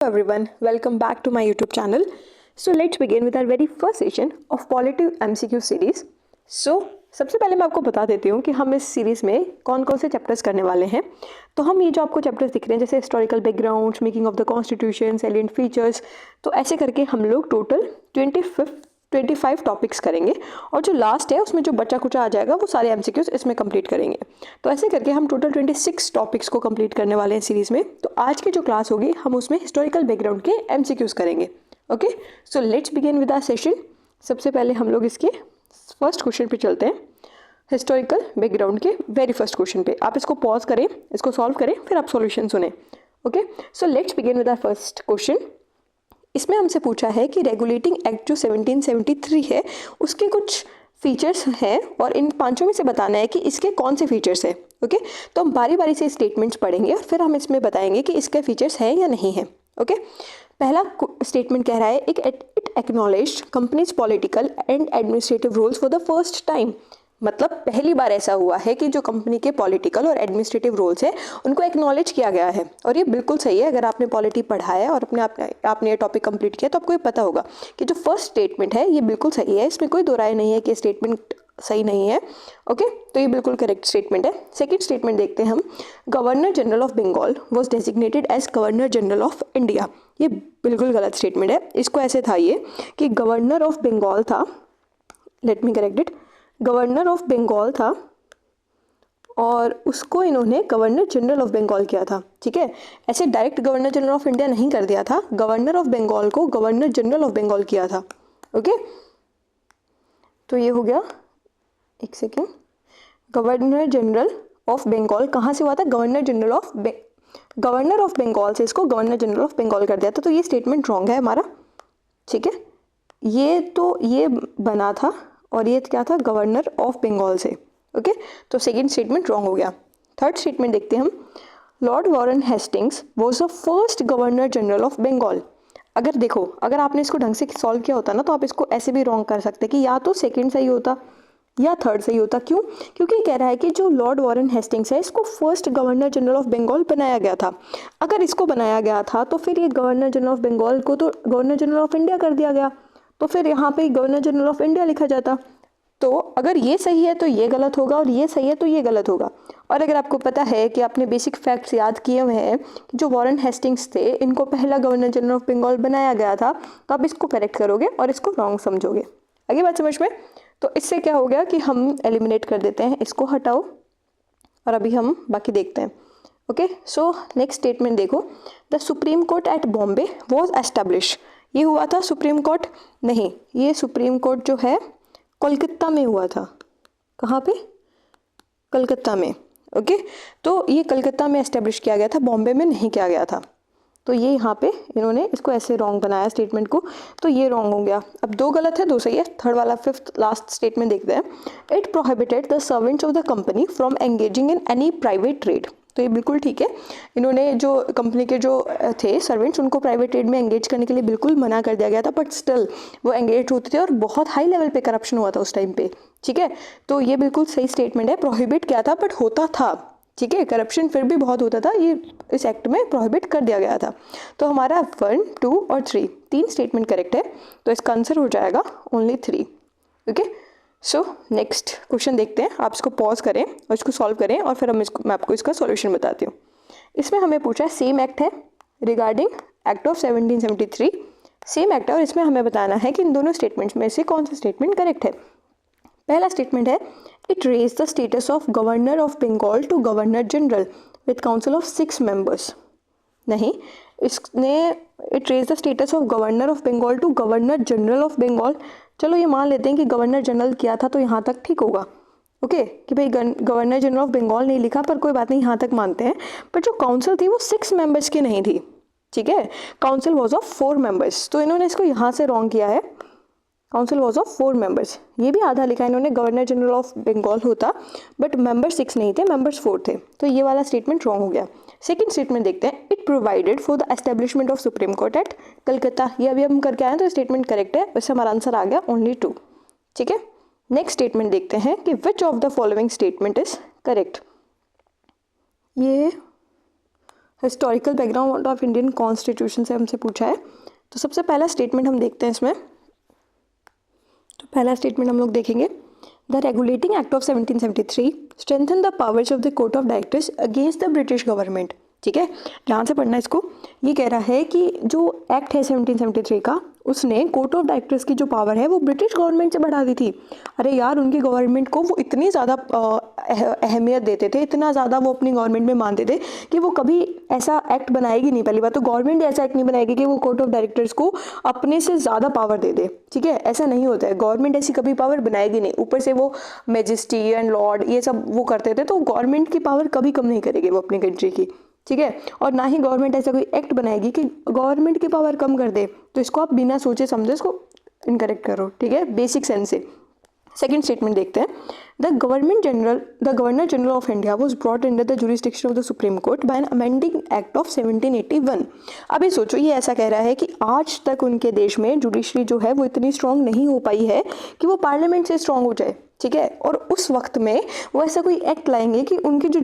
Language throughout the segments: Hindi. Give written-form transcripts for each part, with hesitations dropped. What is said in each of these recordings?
Everyone, welcome back to my YouTube channel. So let's begin with our very first session of Qualitative MCQ series. So सबसे पहले मैं आपको बता देती हूँ कि हम इस सीरीज़ में कौन कौन से चैप्टर्स करने वाले हैं। तो हम ये जो आपको चैप्टर्स दिख रहे हैं जैसे historical background, making of the constitution, salient features, तो ऐसे करके हम लोग टोटल 25 टॉपिक्स करेंगे और जो लास्ट है उसमें जो बचा कुचा आ जाएगा वो सारे एमसीक्यूज इसमें कंप्लीट करेंगे। तो ऐसे करके हम टोटल 26 टॉपिक्स को कंप्लीट करने वाले हैं सीरीज़ में। तो आज की जो क्लास होगी हम उसमें हिस्टोरिकल बैकग्राउंड के एमसीक्यूज करेंगे। Okay, so let's begin with our session. सबसे पहले हम लोग इसके फर्स्ट क्वेश्चन पे चलते हैं, हिस्टोरिकल बैकग्राउंड के वेरी फर्स्ट क्वेश्चन पे। आप इसको पॉज करें, इसको सॉल्व करें, फिर आप सॉल्यूशन सुने। Okay, so let's begin with our first question. इसमें हमसे पूछा है कि रेगुलेटिंग एक्ट जो 1773 है उसके कुछ फीचर्स हैं और इन पांचों में से बताना है कि इसके कौन से फीचर्स हैं। ओके, तो हम बारी बारी से स्टेटमेंट्स पढ़ेंगे और फिर हम इसमें बताएंगे कि इसके फीचर्स हैं या नहीं है। ओके, पहला स्टेटमेंट कह रहा है it acknowledged companies political and administrative rules for the first time. मतलब पहली बार ऐसा हुआ है कि जो कंपनी के पॉलिटिकल और एडमिनिस्ट्रेटिव रोल्स है उनको एक्नॉलेज किया गया है। और ये बिल्कुल सही है, अगर आपने पॉलिटी पढ़ा है और आपने ये टॉपिक कंप्लीट किया तो आपको ये पता होगा कि जो फर्स्ट स्टेटमेंट है ये बिल्कुल सही है, इसमें कोई दो राय नहीं है कि स्टेटमेंट सही नहीं है। ओके, तो ये बिल्कुल करेक्ट स्टेटमेंट है। सेकेंड स्टेटमेंट देखते हैं हम, governor general of Bengal was designated as governor general of India. ये बिल्कुल गलत स्टेटमेंट है। इसको ऐसे था ये कि गवर्नर ऑफ बंगाल था, let me correct it, governor of Bengal था और उसको इन्होंने गवर्नर जनरल ऑफ बंगाल किया था। ठीक है, ऐसे direct governor general of India नहीं कर दिया था, गवर्नर ऑफ बंगाल को गवर्नर जनरल ऑफ बंगाल किया था। ओके, तो ये हो गया, एक second, governor general of Bengal कहाँ से हुआ था, गवर्नर ऑफ बंगाल से इसको गवर्नर जनरल ऑफ बंगाल कर दिया था। तो ये स्टेटमेंट रॉन्ग है हमारा। ठीक है, ये बना था और ये क्या था, गवर्नर ऑफ बंगाल से। ओके, तो सेकंड स्टेटमेंट रॉन्ग हो गया। थर्ड स्टेटमेंट देखते हैं हम, Lord Warren Hastings was the first governor general of Bengal. अगर देखो, अगर आपने इसको ढंग से सॉल्व किया होता ना तो आप इसको ऐसे भी रॉन्ग कर सकते कि या तो सेकंड सही होता या थर्ड सही होता। क्यों? क्योंकि कह रहा है कि जो लॉर्ड वॉरेन हेस्टिंग्स है इसको first governor general of Bengal बनाया गया था। अगर इसको बनाया गया था तो फिर ये गवर्नर जनरल ऑफ बंगाल को तो गवर्नर जनरल ऑफ इंडिया कर दिया गया, तो फिर यहाँ पे गवर्नर जनरल ऑफ इंडिया लिखा जाता। तो अगर ये सही है तो ये गलत होगा और ये सही है तो ये गलत होगा। और अगर आपको पता है कि आपने बेसिक फैक्ट्स याद किए हुए हैं कि जो वॉरेन हेस्टिंग्स थे इनको पहला गवर्नर जनरल ऑफ बंगाल बनाया गया था, तो आप इसको करेक्ट करोगे और इसको रॉन्ग समझोगे। आगे बात समझ में? तो इससे क्या हो गया कि हम एलिमिनेट कर देते हैं, इसको हटाओ और अभी हम बाकी देखते हैं। ओके, सो नेक्स्ट स्टेटमेंट देखो, the supreme court at Bombay was establish. ये हुआ था सुप्रीम कोर्ट? नहीं, ये सुप्रीम कोर्ट जो है कोलकाता में हुआ था। कहाँ पे? कलकत्ता में। ओके, तो ये कलकत्ता में एस्टेब्लिश किया गया था, बॉम्बे में नहीं किया गया था। तो ये यहाँ पे इन्होंने इसको ऐसे रॉन्ग बनाया स्टेटमेंट को, तो ये रॉन्ग हो गया। अब दो गलत है, दो सही है। थर्ड वाला फिफ्थ लास्ट स्टेटमेंट देखते हैं, it prohibited the servants of the company from engaging in any private trade. तो ये बिल्कुल ठीक है, इन्होंने जो कंपनी के जो थे सर्वेंट्स उनको प्राइवेट ट्रेड में एंगेज करने के लिए बिल्कुल मना कर दिया गया था, बट स्टिल वो एंगेज होते थे और बहुत हाई लेवल पे करप्शन हुआ था उस टाइम पे। ठीक है, तो ये बिल्कुल सही स्टेटमेंट है, प्रोहिबिट किया था बट होता था। ठीक है, करप्शन फिर भी बहुत होता था, ये इस एक्ट में प्रोहिबिट कर दिया गया था। तो हमारा 1, 2 और 3 तीन स्टेटमेंट करेक्ट है, तो इसका आंसर हो जाएगा only 3। Okay, so next question देखते हैं। आप इसको पॉज करें और इसको सॉल्व करें और फिर मैं आपको इसका सॉल्यूशन बताती हूँ। इसमें हमें पूछा है, सेम एक्ट है regarding act of 1773, same act है और इसमें हमें बताना है कि इन दोनों स्टेटमेंट्स में से कौन सा स्टेटमेंट करेक्ट है। पहला स्टेटमेंट है, it raise the status of governor of Bengal to governor general with council of 6 members. नहीं, इसने it raise the status of governor of Bengal to governor general of Bengal. चलो ये मान लेते हैं कि गवर्नर जनरल किया था, तो यहाँ तक ठीक होगा। ओके, कि भाई गवर्नर जनरल ऑफ बंगाल नहीं लिखा, पर कोई बात नहीं, यहाँ तक मानते हैं। पर जो काउंसिल थी वो 6 मेंबर्स की नहीं थी। ठीक है, काउंसिल वॉज ऑफ 4 मेंबर्स, तो इन्होंने इसको यहाँ से रॉन्ग किया है। काउंसिल वॉज ऑफ 4 मेंबर्स, ये भी आधा लिखा है इन्होंने, गवर्नर जनरल ऑफ बंगाल होता बट मेंबर 6 नहीं थे, मेंबर्स 4 थे, तो ये वाला स्टेटमेंट रॉन्ग हो गया। सेकंड स्टेटमेंट देखते हैं, it provided for the establishment of supreme court at Calcutta. ये अभी हम करके आए तो स्टेटमेंट करेक्ट है, वैसे हमारा आंसर आ गया ओनली 2। ठीक है, नेक्स्ट स्टेटमेंट देखते हैं कि which of the following statement is correct. ये historical background of Indian constitution से हमसे पूछा है। तो सबसे पहला स्टेटमेंट हम देखते हैं इसमें। तो पहला स्टेटमेंट हम लोग देखेंगे, the regulating act of 1773 strengthen the powers of the court of directors against the British government. ठीक है, ध्यान से पढ़ना इसको। ये कह रहा है कि जो एक्ट है 1773 का, उसने कोर्ट ऑफ डायरेक्टर्स की जो पावर है वो ब्रिटिश गवर्नमेंट से बढ़ा दी थी। अरे यार, उनकी गवर्नमेंट को वो इतनी ज़्यादा अहमियत देते थे, इतना ज़्यादा वो अपनी गवर्नमेंट में मानते थे कि वो कभी ऐसा एक्ट बनाएगी नहीं। पहली बात तो गवर्नमेंट ऐसा एक्ट नहीं बनाएगी कि वो कोर्ट ऑफ डायरेक्टर्स को अपने से ज़्यादा पावर दे दे। ठीक है, ऐसा नहीं होता है, गवर्नमेंट ऐसी कभी पावर बनाएगी नहीं। ऊपर से वो मैजेस्टी एंड लॉर्ड ये सब वो करते थे, तो गवर्नमेंट की पावर कभी कम नहीं करेगी वो अपनी कंट्री की। ठीक है, और ना ही गवर्नमेंट ऐसा कोई एक्ट बनाएगी कि गवर्नमेंट की पावर कम कर दे। तो इसको आप बिना सोचे समझे इसको इनकरेक्ट करो। ठीक है, बेसिक सेंस से। सेकंड स्टेटमेंट देखते हैं, the governor general of India was brought under the jurisdiction of the supreme court by an amending act of 1781। अभी सोचो, ये ऐसा कह रहा है कि आज तक उनके देश में जुडिशरी जो है वो इतनी स्ट्रांग नहीं हो पाई है कि वो पार्लियामेंट से स्ट्रांग हो जाए। ठीक है, और उस वक्त में वो ऐसा कोई एक्ट लाएंगे कि उनकी जो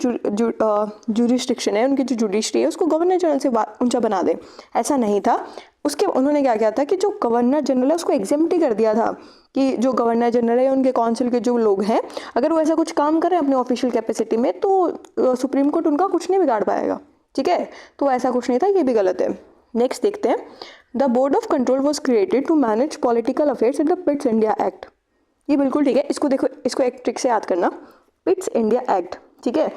जुरिस्डिक्शन है, उनकी जो जुडिशरी है, उसको गवर्नर जनरल से ऊंचा बना दे। ऐसा नहीं था। उसके उन्होंने क्या किया था कि जो गवर्नर जनरल है उसको एग्जेम्प्ट ही कर दिया था कि जो गवर्नर जनरल है, उनके काउंसिल के जो लोग हैं, अगर वो ऐसा कुछ काम करें अपने ऑफिशियल कैपेसिटी में तो सुप्रीम कोर्ट उनका कुछ नहीं बिगाड़ पाएगा। ठीक है, तो ऐसा कुछ नहीं था, ये भी गलत है। नेक्स्ट देखते हैं, the board of control was created to manage political affairs in the Pitt's India act. ये बिल्कुल ठीक है, इसको देखो, इसको एक ट्रिक से याद करना, पिट्स इंडिया एक्ट। ठीक है,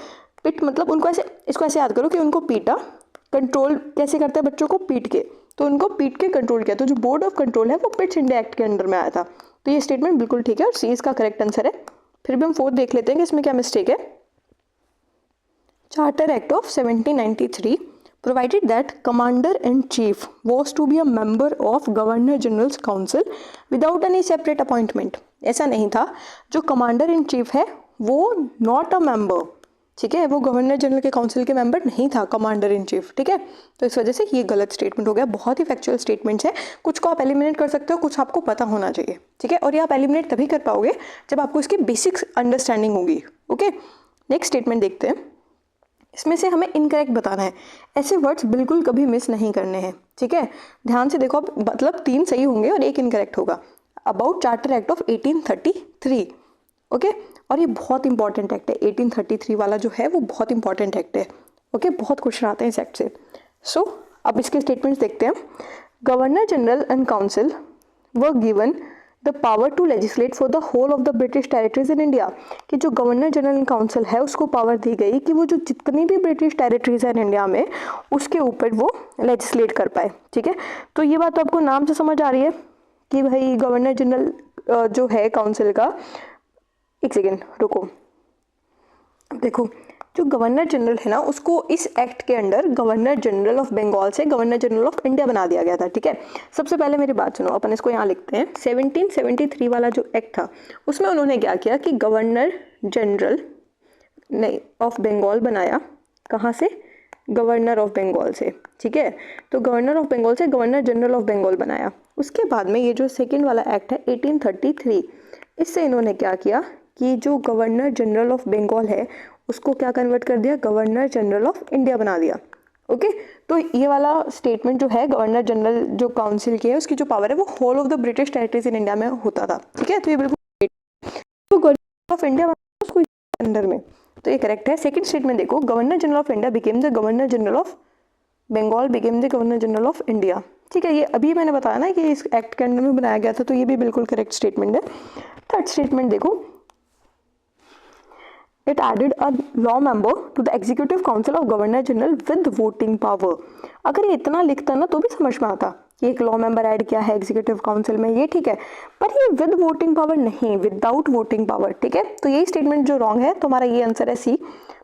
पिट मतलब उनको ऐसे, इसको ऐसे याद करो कि उनको पीटा, कंट्रोल कैसे करते हैं बच्चों को, पीट के, तो उनको पीट के कंट्रोल किया। तो जो बोर्ड ऑफ कंट्रोल है वो पिट्स इंडिया एक्ट के अंडर में आया था। तो ये स्टेटमेंट बिल्कुल ठीक है और सी इसका करेक्ट आंसर है। फिर भी हम फोर्थ देख लेते हैं कि इसमें क्या मिस्टेक है। Charter act of 1793 provided that commander in chief was to be a member of governor general's council without any separate appointment। ऐसा नहीं था, जो कमांडर इन चीफ है वो नॉट अ मेंबर। ठीक है, वो गवर्नर जनरल के काउंसिल के मेंबर नहीं था, कमांडर इन चीफ। ठीक है, तो इस वजह से ये गलत स्टेटमेंट हो गया। बहुत ही फैक्चुअल स्टेटमेंट्स है, कुछ को आप एलिमिनेट कर सकते हो, कुछ आपको पता होना चाहिए। ठीक है, और ये आप एलिमिनेट तभी कर पाओगे जब आपको इसकी बेसिक अंडरस्टैंडिंग होगी। ओके, नेक्स्ट स्टेटमेंट देखते हैं। इसमें से हमें इनकरेक्ट बताना है, ऐसे वर्ड्स बिल्कुल कभी मिस नहीं करने हैं। ठीक है, ध्यान से देखो, मतलब 3 सही होंगे और 1 इनकरेक्ट होगा। About charter act of 1833। Okay, और ये बहुत इंपॉर्टेंट एक्ट है, 1833 वाला जो है वो बहुत इंपॉर्टेंट एक्ट है। ओके, बहुत क्वेश्चन आते हैं इस एक्ट से। सो अब इसके स्टेटमेंट्स देखते हैं। Governor general and council were given the power to legislate for the whole of the British territories in India. कि जो गवर्नर जनरल एंड काउंसिल है उसको पावर दी गई कि वो जो जितनी भी ब्रिटिश टेरिटरीज हैं इंडिया में, उसके ऊपर वो लेजिस्लेट कर पाए। ठीक है, तो ये बात तो आपको नाम से समझ आ रही है कि भाई गवर्नर जनरल जो है काउंसिल का, एक सेकेंड रुको, देखो, जो गवर्नर जनरल है ना, उसको इस एक्ट के under governor general of Bengal से गवर्नर जनरल ऑफ इंडिया बना दिया गया था। ठीक है, सबसे पहले मेरी बात सुनो, अपन इसको यहाँ लिखते हैं। 1773 वाला जो एक्ट था उसमें उन्होंने क्या किया कि गवर्नर जनरल नहीं ऑफ बंगाल बनाया। कहाँ से? गवर्नर ऑफ बंगाल से। ठीक है, तो गवर्नर ऑफ बंगाल से गवर्नर जनरल ऑफ बंगाल बनाया। उसके बाद में ये जो सेकेंड वाला एक्ट है 1833, इससे इन्होंने क्या किया कि जो गवर्नर जनरल ऑफ बंगाल है उसको क्या कन्वर्ट कर दिया, गवर्नर जनरल ऑफ इंडिया बना दिया। ओके, तो ये वाला स्टेटमेंट जो है, गवर्नर जनरल जो काउंसिल की है उसकी जो पावर है वो whole of the British territories in India में होता था। ठीक है, तो ये बिल्कुल, तो गवर्नर ऑफ इंडिया उसको अंडर में, तो ये करेक्ट है। सेकंड स्टेटमेंट देखो, governor general of India became the governor general of Bengal became the governor general of India. ठीक है, ये अभी मैंने बताया ना कि इस एक्ट के अंडर में बनाया गया था, तो ये भी बिल्कुल करेक्ट स्टेटमेंट है। थर्ड स्टेटमेंट देखो, it added a law member to the executive council of governor general with voting power। अगर ये इतना लिखता ना तो भी समझ में आता कि एक लॉ मेंबर ऐड किया है एग्जीक्यूटिव काउंसिल में, ये ठीक है, पर ये विद वोटिंग पावर नहीं, विदाउट वोटिंग पावर। ठीक है, तो यही स्टेटमेंट जो रॉन्ग है, तो हमारा ये आंसर है सी।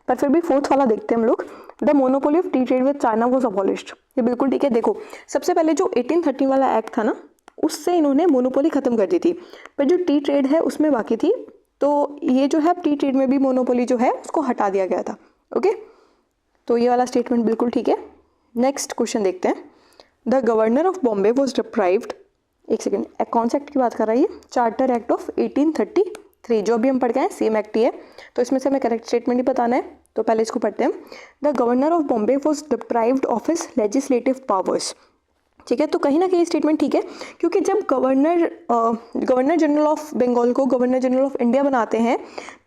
पर फिर भी फोर्थ वाला देखते हैं हम लोग, the monopoly of T trade with China was abolished. ये बिल्कुल ठीक है। देखो, सबसे पहले जो 1830 वाला एक्ट था ना, उससे इन्होंने मोनोपोली खत्म कर दी थी, पर जो टी ट्रेड है उसमें बाकी थी, तो ये जो है टी ट्रेड में भी मोनोपोली जो है उसको हटा दिया गया था। ओके, तो ये वाला स्टेटमेंट बिल्कुल ठीक है। नेक्स्ट क्वेश्चन देखते हैं, the governor of Bombay was deprived, एक सेकेंड, कौन से एक्ट की बात कर रहा है ये, चार्टर एक्ट ऑफ 1833। 3 जो अभी हम पढ़ गए हैं सेम एक्ट ही है, तो इसमें से हमें करेक्ट स्टेटमेंट ही बताना है। तो पहले इसको पढ़ते हैं। The governor of Bombay was deprived of his legislative powers. ठीक है, तो कहीं ना कहीं स्टेटमेंट ठीक है, क्योंकि जब गवर्नर जनरल ऑफ बंगाल को गवर्नर जनरल ऑफ इंडिया बनाते हैं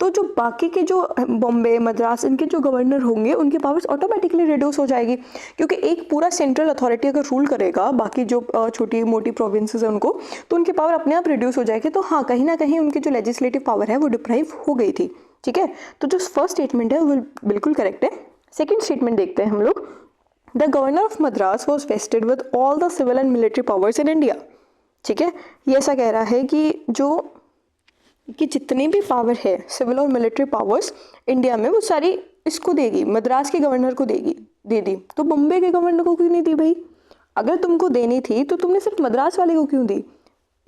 तो जो बाकी के जो बॉम्बे मद्रास इनके जो गवर्नर होंगे उनकी पावर्स ऑटोमेटिकली रिड्यूस हो जाएगी, क्योंकि एक पूरा सेंट्रल अथॉरिटी अगर रूल करेगा बाकी जो छोटी मोटी प्रोविंसेस हैं उनको, तो उनकी पावर अपने आप रिड्यूस हो जाएगी। तो हाँ, कहीं ना कहीं उनकी जो लेजिस्लेटिव पावर है वो डिप्राइव हो गई थी। ठीक है, तो जो फर्स्ट स्टेटमेंट है वो बिल्कुल करेक्ट है। सेकेंड स्टेटमेंट देखते हैं हम लोग। The governor of Madras was vested with all the civil and military powers in India. ठीक है, ये ऐसा कह रहा है कि जितनी भी पावर है सिविल और मिलिट्री पावर्स इंडिया में वो सारी इसको देगी, मद्रास के गवर्नर को दे दी। तो बॉम्बे के गवर्नर को क्यों नहीं दी भाई? अगर तुमको देनी थी तो तुमने सिर्फ मद्रास वाले को क्यों दी?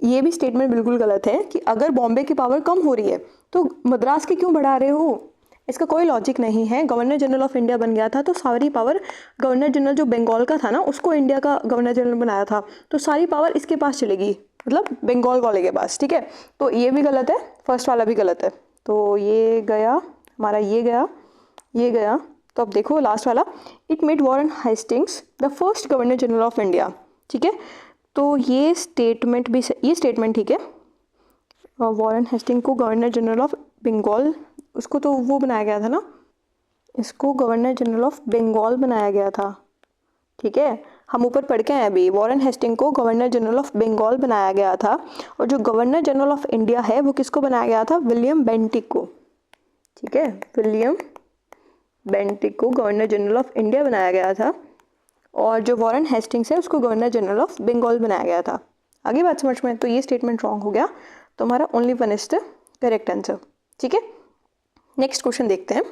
ये भी स्टेटमेंट बिल्कुल गलत है कि अगर बॉम्बे की पावर कम हो रही है तो मद्रास की क्यों बढ़ा रहे हो? इसका कोई लॉजिक नहीं है। गवर्नर जनरल ऑफ इंडिया बन गया था तो सारी पावर, गवर्नर जनरल जो बंगाल का था ना उसको इंडिया का गवर्नर जनरल बनाया था, तो सारी पावर इसके पास चलेगी, मतलब बंगाल वाले के पास। ठीक है, तो ये भी गलत है, फर्स्ट वाला भी गलत है। तो ये गया हमारा, ये गया। तो अब देखो लास्ट वाला, it made Warren Hastings the first governor general of India. ठीक है, तो ये स्टेटमेंट ठीक है। वॉरेन हेस्टिंग को गवर्नर जनरल ऑफ बंगाल, उसको तो वो बनाया गया था ना, इसको गवर्नर जनरल ऑफ बंगाल बनाया गया था। ठीक है, हम ऊपर पढ़ के आए अभी, वॉरेन हेस्टिंग को गवर्नर जनरल ऑफ बंगाल बनाया गया था, और जो गवर्नर जनरल ऑफ इंडिया है वो किसको बनाया गया था? विलियम बेंटिक को। ठीक है, विलियम बेंटिक को गवर्नर जनरल ऑफ इंडिया बनाया गया था, और जो वॉरेन हेस्टिंग्स है उसको गवर्नर जनरल ऑफ बंगाल बनाया गया था। आगे बात समझ में? तो ये स्टेटमेंट रॉन्ग हो गया, तो हमारा only one is the correct answer. ठीक है, नेक्स्ट क्वेश्चन देखते हैं।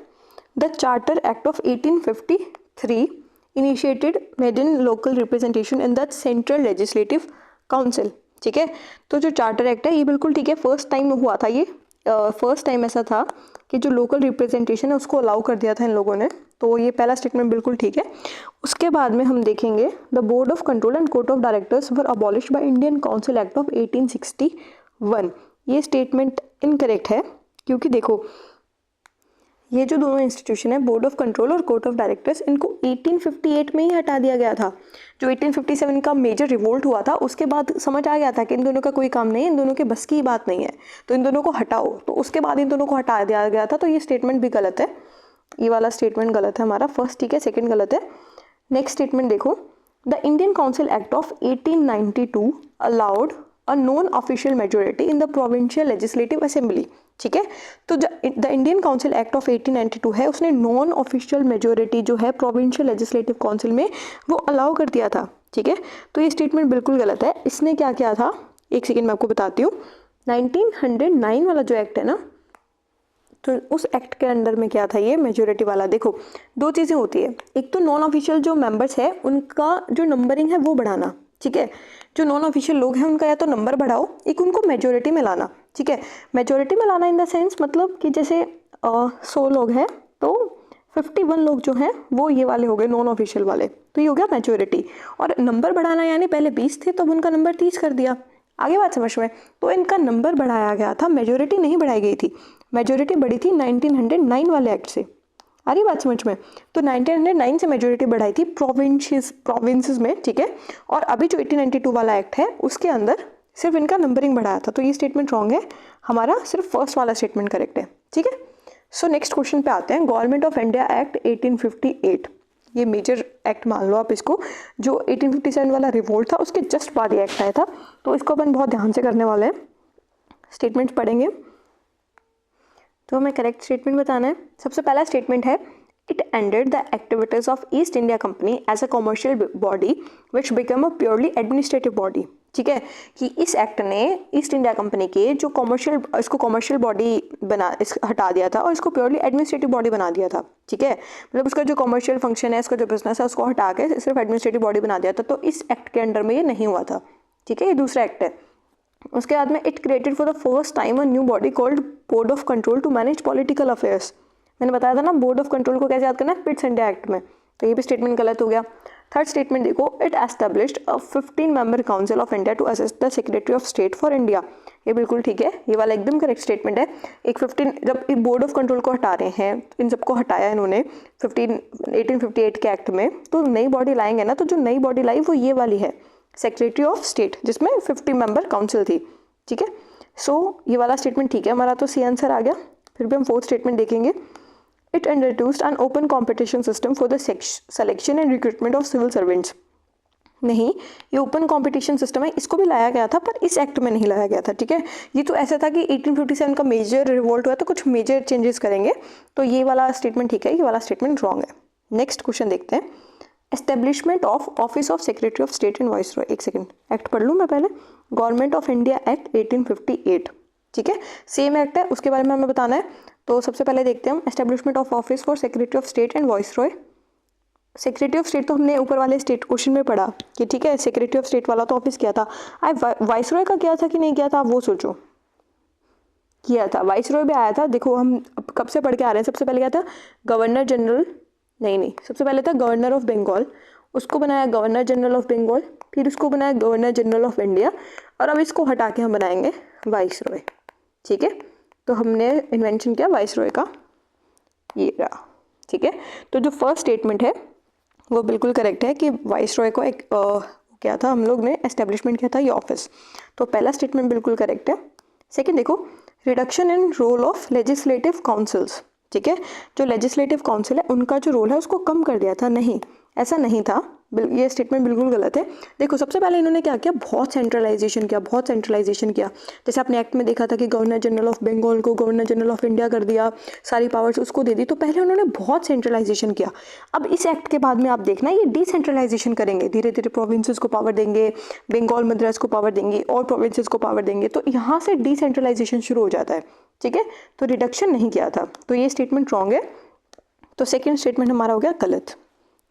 The charter act of 1853 initiated made in local representation in the central legislative council. ठीक है, तो जो चार्टर एक्ट है ये बिल्कुल ठीक है, फर्स्ट टाइम हुआ था ये, फर्स्ट टाइम ऐसा था कि जो लोकल रिप्रेजेंटेशन है उसको अलाउ कर दिया था इन लोगों ने, तो ये पहला स्टेटमेंट बिल्कुल ठीक है। उसके बाद में हम देखेंगे the board of control and court of directors were abolished by Indian council act of 1861। ये स्टेटमेंट इनकरेक्ट है, क्योंकि देखो ये जो दोनों इंस्टीट्यूशन है बोर्ड ऑफ कंट्रोल और कोर्ट ऑफ डायरेक्टर्स, इनको 1858 में ही हटा दिया गया था। जो 1857 का मेजर रिवोल्ट हुआ था उसके बाद समझ आ गया था कि इन दोनों का कोई काम नहीं है, इन दोनों के बस की बात नहीं है, तो इन दोनों को हटाओ। तो उसके बाद इन दोनों को हटा दिया गया था, तो ये स्टेटमेंट भी गलत है, ये वाला स्टेटमेंट गलत है हमारा। फर्स्ट ठीक है, सेकेंड गलत है। नेक्स्ट स्टेटमेंट देखो, the Indian council act of 1892 allowed a non official majority in the provincial legislative assembly. ठीक है, तो the Indian council act of 1892 है, उसने नॉन ऑफिशियल मेजोरिटी जो है प्रोविंशियल लेजिस्लेटिव काउंसिल में वो अलाउ कर दिया था। ठीक है, तो ये स्टेटमेंट बिल्कुल गलत है। इसने क्या किया था, एक सेकेंड मैं आपको बताती हूँ। 1909 वाला जो एक्ट है ना, तो उस एक्ट के अंडर में क्या था ये मेजोरिटी वाला। देखो दो चीज़ें होती है, एक तो नॉन ऑफिशियल जो मेंबर्स है उनका जो नंबरिंग है वो बढ़ाना। ठीक है, जो नॉन ऑफिशियल लोग हैं उनका या तो नंबर बढ़ाओ, एक उनको मेजोरिटी में लाना। ठीक है, मेजोरिटी में लाना इन द सेंस मतलब कि जैसे 100 लोग हैं तो 51 लोग जो हैं वो ये वाले हो गए नॉन ऑफिशियल वाले, तो ये हो गया मेजोरिटी। और नंबर बढ़ाना यानी पहले 20 थे तो उनका नंबर 30 कर दिया। आगे बात समझ में? तो इनका नंबर बढ़ाया गया था, मेजोरिटी नहीं बढ़ाई गई थी। मेजोरिटी बढ़ी थी 1909 वाले एक्ट से। आ रही बात समझ में? तो 1909 से मेजोरिटी बढ़ाई थी प्रोविंसेस में। ठीक है, और अभी जो 1892 वाला एक्ट है उसके अंदर सिर्फ इनका नंबरिंग बढ़ाया था, तो ये स्टेटमेंट रॉन्ग है हमारा, सिर्फ फर्स्ट वाला स्टेटमेंट करेक्ट है। ठीक है, सो नेक्स्ट क्वेश्चन पे आते हैं। गवर्नमेंट ऑफ इंडिया एक्ट 1858, ये मेजर एक्ट मान लो आप इसको, जो 1857 वाला रिवोल्ट था उसके जस्ट बाद ये एक्ट आया था, तो इसको अपन बहुत ध्यान से करने वाले हैं। स्टेटमेंट पढ़ेंगे तो हमें करेक्ट स्टेटमेंट बताना है। सबसे पहला स्टेटमेंट है, it ended the activities of East India company as a commercial body which become a purely administrative body. ठीक है, कि इस एक्ट ने ईस्ट इंडिया कंपनी के जो कॉमर्शियल बॉडी हटा दिया था और इसको प्योरली एडमिनिस्ट्रेटिव बॉडी बना दिया था। ठीक है, मतलब उसका जो कॉमर्शियल फंक्शन है, उसका जो बिजनेस है उसको हटा के सिर्फ एडमिनिस्ट्रेटिव बॉडी बना दिया था, तो इस एक्ट के अंडर में ये नहीं हुआ था। ठीक है, ये दूसरा एक्ट है। उसके बाद में it created for the first time a new body called board of control to manage political affairs. मैंने बताया था ना बोर्ड ऑफ कंट्रोल को कैसे याद करना है, पिट्स इंडिया एक्ट में। तो ये भी स्टेटमेंट गलत हो गया। थर्ड स्टेटमेंट देखो, it established a 15 member council of India to assist the secretary of state for India. ये बिल्कुल ठीक है, ये वाला एकदम करेक्ट स्टेटमेंट है। एक 15 जब बोर्ड ऑफ कंट्रोल को हटा रहे हैं, इन सबको हटाया इन्होंने 1858 के एक्ट में, तो नई बॉडी लाएंगे ना, तो जो नई बॉडी लाई वो ये वाली है, सेक्रेटरी ऑफ स्टेट, जिसमें 50 मेंबर काउंसिल थी। ठीक है, सो ये वाला स्टेटमेंट ठीक है हमारा, तो सी आंसर आ गया। फिर भी हम फोर्थ स्टेटमेंट देखेंगे, it introduced an open competition system for the selection and recruitment of civil servants. नहीं, ये ओपन कंपटीशन सिस्टम है, इसको भी लाया गया था पर इस एक्ट में नहीं लाया गया था। ठीक है, ये तो ऐसा था कि 1857 का मेजर रिवोल्ट हुआ तो कुछ मेजर चेंजेस करेंगे, तो ये वाला स्टेटमेंट ठीक है, ये वाला स्टेटमेंट रॉन्ग है। नेक्स्ट क्वेश्चन देखते हैं, establishment of office of secretary of state and viceroy. एक सेकंड, एक्ट पढ़ लूँ मैं पहले, गवर्नमेंट ऑफ इंडिया एक्ट 1858। ठीक है, सेम एक्ट है, उसके बारे में हमें बताना है। तो सबसे पहले देखते हैं हम, establishment of office for secretary of state and viceroy. Secretary of state तो हमने ऊपर वाले स्टेट क्वेश्चन में पढ़ा कि ठीक है, सेक्रेटरी ऑफ स्टेट वाला तो ऑफिस किया था। वाइसरॉय का किया था कि नहीं किया था, आप वो सोचो। किया था, वाइसरॉय भी आया था। देखो हम कब से पढ़ के आ रहे हैं, सबसे पहले क्या था, गवर्नर जनरल, नहीं, सबसे पहले था गवर्नर ऑफ बंगाल, उसको बनाया गवर्नर जनरल ऑफ बंगाल, फिर उसको बनाया गवर्नर जनरल ऑफ इंडिया, और अब इसको हटा के हम बनाएंगे वाइसरॉय। ठीक है, तो हमने इन्वेंशन किया वाइसरॉय का, ये रहा। ठीक है, तो जो फर्स्ट स्टेटमेंट है वो बिल्कुल करेक्ट है कि वाइसरॉय को एक क्या था, हम लोग ने एस्टेब्लिशमेंट किया था ये ऑफिस, तो पहला स्टेटमेंट बिल्कुल करेक्ट है। सेकंड देखो, reduction in role of legislative councils. ठीक है, जो लेजिस्लेटिव काउंसिल है उनका जो रोल है उसको कम कर दिया था, नहीं ऐसा नहीं था, ये स्टेटमेंट बिल्कुल गलत है। देखो सबसे पहले इन्होंने क्या किया, बहुत सेंट्रलाइजेशन किया। जैसे आपने एक्ट में देखा था कि गवर्नर जनरल ऑफ बंगाल को गवर्नर जनरल ऑफ इंडिया कर दिया, सारी पावर्स उसको दे दी, तो पहले उन्होंने बहुत सेंट्रलाइजेशन किया। अब इस एक्ट के बाद में आप देखना ये डिसेंट्रलाइजेशन करेंगे, धीरे धीरे प्रोविंसेस को पावर देंगे, बंगाल मद्रास को पावर देंगे और प्रोविंसेस को पावर देंगे, तो यहाँ से डिसेंट्रलाइजेशन शुरू हो जाता है। ठीक है, तो रिडक्शन नहीं किया था, तो ये स्टेटमेंट रॉन्ग है, तो सेकेंड स्टेटमेंट हमारा हो गया गलत।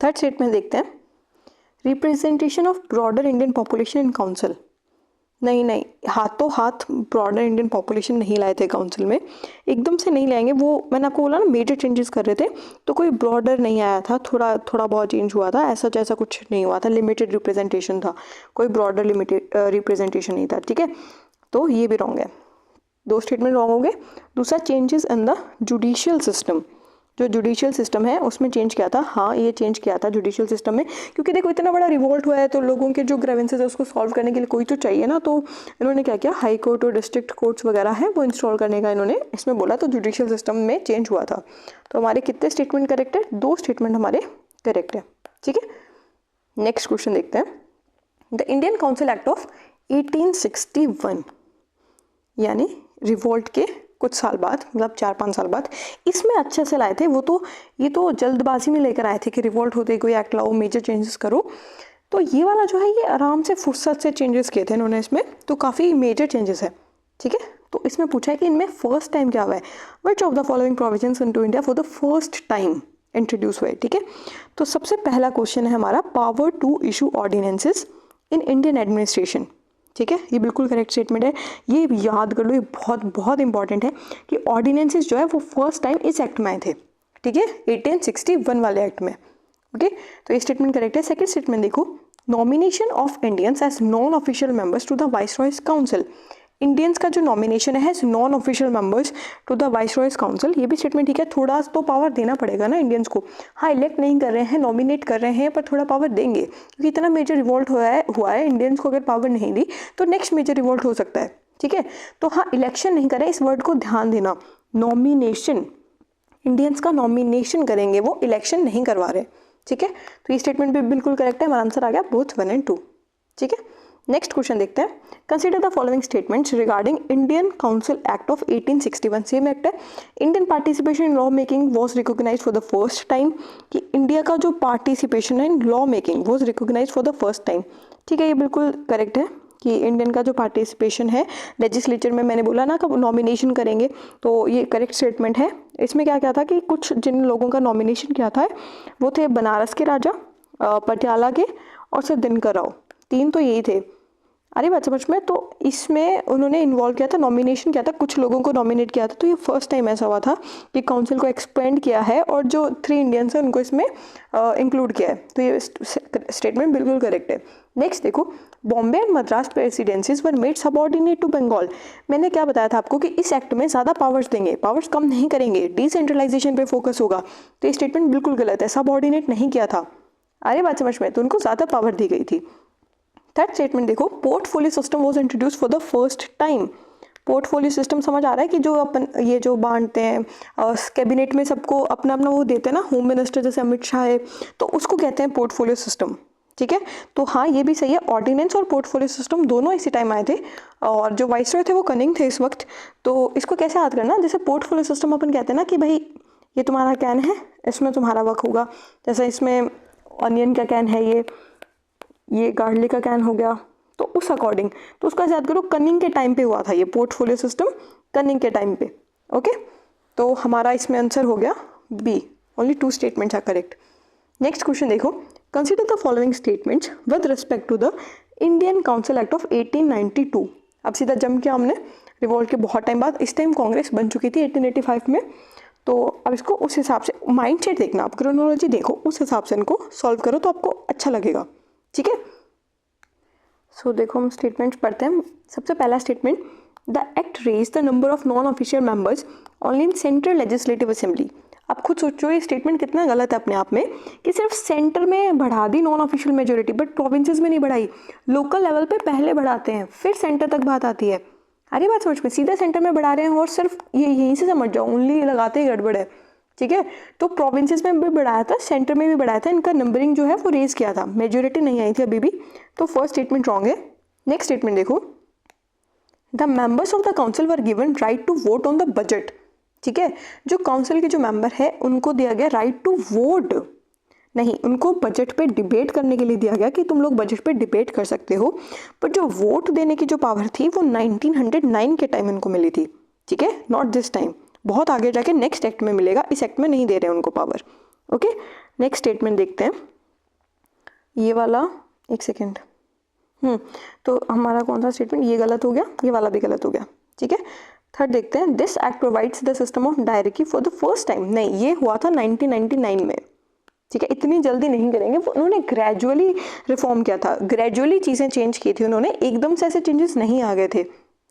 थर्ड स्टेटमेंट देखते हैं, representation of broader Indian population in council. नहीं, हाथों हाथ ब्रॉडर इंडियन पॉपुलेशन नहीं लाए थे काउंसिल में, एकदम से नहीं लाएंगे। वो मैंने आपको बोला ना मेजर चेंजेस कर रहे थे, तो कोई ब्रॉडर नहीं आया था, थोड़ा बहुत चेंज हुआ था, ऐसा जैसा कुछ नहीं हुआ था, लिमिटेड रिप्रेजेंटेशन था, कोई ब्रॉडर लिमिटेड रिप्रेजेंटेशन नहीं था। ठीक है, तो ये भी रॉन्ग है, दो स्टेटमेंट रॉन्ग हो गए। दूसरा, changes in the judicial system, जो जुडिशियल सिस्टम है उसमें चेंज किया था, हाँ ये चेंज किया था जुडिशियल सिस्टम में, क्योंकि देखो इतना बड़ा रिवोल्ट हुआ है तो लोगों के जो ग्रीवेंसेस है उसको सॉल्व करने के लिए कोई तो चाहिए ना, तो इन्होंने क्या किया, हाई कोर्ट और डिस्ट्रिक्ट कोर्ट्स वगैरह है वो इंस्टॉल करने का इन्होंने इसमें बोला, तो जुडिशियल सिस्टम में चेंज हुआ था। तो हमारे कितने स्टेटमेंट करेक्ट है, दो स्टेटमेंट हमारे करेक्ट है। ठीक है, नेक्स्ट क्वेश्चन देखते हैं, the Indian council act of 1861, यानी रिवोल्ट के कुछ साल बाद, मतलब 4-5 साल बाद, इसमें अच्छे से लाए थे वो, तो ये तो जल्दबाजी में लेकर आए थे कि रिवोल्ट होते कोई एक्ट लाओ, मेजर चेंजेस करो, तो ये वाला जो है ये आराम से फुर्सत से चेंजेस किए थे इन्होंने इसमें, तो काफ़ी मेजर चेंजेस है। ठीक है, तो इसमें पूछा है कि इनमें फर्स्ट टाइम क्या हुआ है, which of the following provisions into India for the first time introduce हुए। ठीक है, तो सबसे पहला क्वेश्चन है हमारा, power to issue ordinances in Indian administration. ठीक है, ये बिल्कुल करेक्ट स्टेटमेंट है, ये याद कर लो, ये बहुत बहुत इंपॉर्टेंट है कि ऑर्डिनेंसेस जो है वो फर्स्ट टाइम इस एक्ट में आए थे। ठीक है, 1861 वाले एक्ट में। ओके, तो ये स्टेटमेंट करेक्ट है। सेकंड स्टेटमेंट देखो, nomination of Indians as non official members to the viceroy's council. Indians का जो नॉमिनेशन है non official members to the viceroy's council, ये भी स्टेटमेंट ठीक है। थोड़ा तो पावर देना पड़ेगा ना इंडियंस को, हाँ इलेक्ट नहीं कर रहे हैं, नॉमिनेट कर रहे हैं, पर थोड़ा पावर देंगे, क्योंकि इतना मेजर रिवोल्ट हुआ है इंडियंस को अगर पावर नहीं दी तो नेक्स्ट मेजर रिवोल्ट हो सकता है। ठीक है, तो हाँ इलेक्शन नहीं कर रहे, इस वर्ड को ध्यान देना, नॉमिनेशन, इंडियंस का नॉमिनेशन करेंगे, वो इलेक्शन नहीं करवा रहे। ठीक है, तो ये स्टेटमेंट भी बिल्कुल करेक्ट है, हमारा आंसर आ गया बोथ 1 और 2। ठीक है, नेक्स्ट क्वेश्चन देखते हैं, consider the following statements regarding Indian council act of 1861। Same act है, Indian participation in law making was recognised for the first time, कि इंडिया का जो पार्टिसिपेशन है in law making was recognised for the first time. ठीक है, ये बिल्कुल करेक्ट है कि इंडियन का जो पार्टिसिपेशन है लेजिस्लेचर में, मैंने बोला ना कब नॉमिनेशन करेंगे, तो ये करेक्ट स्टेटमेंट है। इसमें क्या क्या था कि कुछ जिन लोगों का नॉमिनेशन किया था वो थे बनारस के राजा, पटियाला के और सर दिनकर राव, 3 तो यही थे। अरे बात समझ में। तो इसमें उन्होंने इन्वॉल्व किया था, नॉमिनेशन किया था, कुछ लोगों को नॉमिनेट किया था। तो ये फर्स्ट टाइम ऐसा हुआ था कि काउंसिल को एक्सपेंड किया है और जो 3 इंडियंस हैं उनको इसमें इंक्लूड किया है। तो ये स्टेटमेंट बिल्कुल करेक्ट है। नेक्स्ट देखो, Bombay and Madras presidencies were made subordinate to Bengal. मैंने क्या बताया था आपको कि इस एक्ट में ज़्यादा पावर्स देंगे, पावर्स कम नहीं करेंगे, डिसेंट्रलाइजेशन पे फोकस होगा। तो ये स्टेटमेंट बिल्कुल गलत है, सबऑर्डिनेट नहीं किया था। अरे बात समझ में। तो उनको ज़्यादा पावर दी गई थी। थर्ड स्टेटमेंट देखो, portfolio system was introduce for the first time. Portfolio system समझ आ रहा है कि जो अपन ये जो बांटते हैं कैबिनेट में सबको अपना अपना वो देते हैं ना, होम मिनिस्टर जैसे अमित शाह है, तो उसको कहते हैं पोर्टफोलियो सिस्टम। ठीक है, तो हाँ ये भी सही है। ऑर्डिनेंस और पोर्टफोलियो सिस्टम दोनों इसी टाइम आए थे और जो वाइसरॉय थे वो कनिंग थे इस वक्त। तो इसको कैसे याद करना, जैसे पोर्टफोलियो सिस्टम अपन कहते हैं ना कि भाई ये तुम्हारा कैन है, इसमें तुम्हारा वर्क होगा। जैसे इसमें ऑनियन का कैन है, ये गार्लिक का कैन हो गया, तो उस अकॉर्डिंग तो उसका याद करो कनिंग के टाइम पे हुआ था ये पोर्टफोलियो सिस्टम, कनिंग के टाइम पे। ओके, तो हमारा इसमें आंसर हो गया B, only 2 statements are correct. Next question देखो, consider the following statements with respect to the Indian council act of 1892। अब सीधा जम के हमने रिवॉल्ट के बहुत टाइम बाद, इस टाइम कांग्रेस बन चुकी थी 1885 में। तो अब इसको उस हिसाब से माइंड सेट देखना, आप क्रोनोलॉजी देखो, उस हिसाब से इनको सॉल्व करो तो आपको अच्छा लगेगा। ठीक है, सो देखो हम स्टेटमेंट्स पढ़ते हैं। सबसे पहला statement, the act raise the number of non official members only in central legislative assembly. आप खुद सोचो ये स्टेटमेंट कितना गलत है अपने आप में कि सिर्फ सेंटर में बढ़ा the non official majority, but provinces में नहीं बढ़ाई। लोकल लेवल पे पहले बढ़ाते हैं फिर सेंटर तक बात आती है। अरे बात समझ में, सीधा सेंटर में बढ़ा रहे हैं और सिर्फ ये यहीं से समझ जाओ, ओनली लगाते ही गड़बड़ है। ठीक है, तो प्रोविंसेस में भी बढ़ाया था, सेंटर में भी बढ़ाया था, इनका नंबरिंग जो है वो रेज किया था, मेजोरिटी नहीं आई थी अभी भी। तो फर्स्ट स्टेटमेंट रॉन्ग है। नेक्स्ट स्टेटमेंट देखो, the members of the council were given right to vote on the budget. ठीक है, जो काउंसिल के जो मेंबर है उनको दिया गया राइट टू वोट, नहीं उनको बजट पे डिबेट करने के लिए दिया गया कि तुम लोग बजट पे डिबेट कर सकते हो, पर जो वोट देने की जो पावर थी वो 1909 के टाइम इनको मिली थी। ठीक है, नॉट दिस टाइम, बहुत आगे जाके नेक्स्ट एक्ट में मिलेगा, इस एक्ट में नहीं दे रहे उनको पावर। ओके, नेक्स्ट स्टेटमेंट देखते हैं, ये वाला, एक सेकेंड, तो हमारा कौन सा स्टेटमेंट, ये गलत हो गया, ये वाला भी गलत हो गया। ठीक है, थर्ड देखते हैं, this act provides the system of directory for the first time. नहीं, ये हुआ था 1999 में। ठीक है, इतनी जल्दी नहीं करेंगे, उन्होंने ग्रेजुअली रिफॉर्म किया था, ग्रेजुअली चीज़ें चेंज की थी उन्होंने, एकदम से ऐसे चेंजेस नहीं आ गए थे।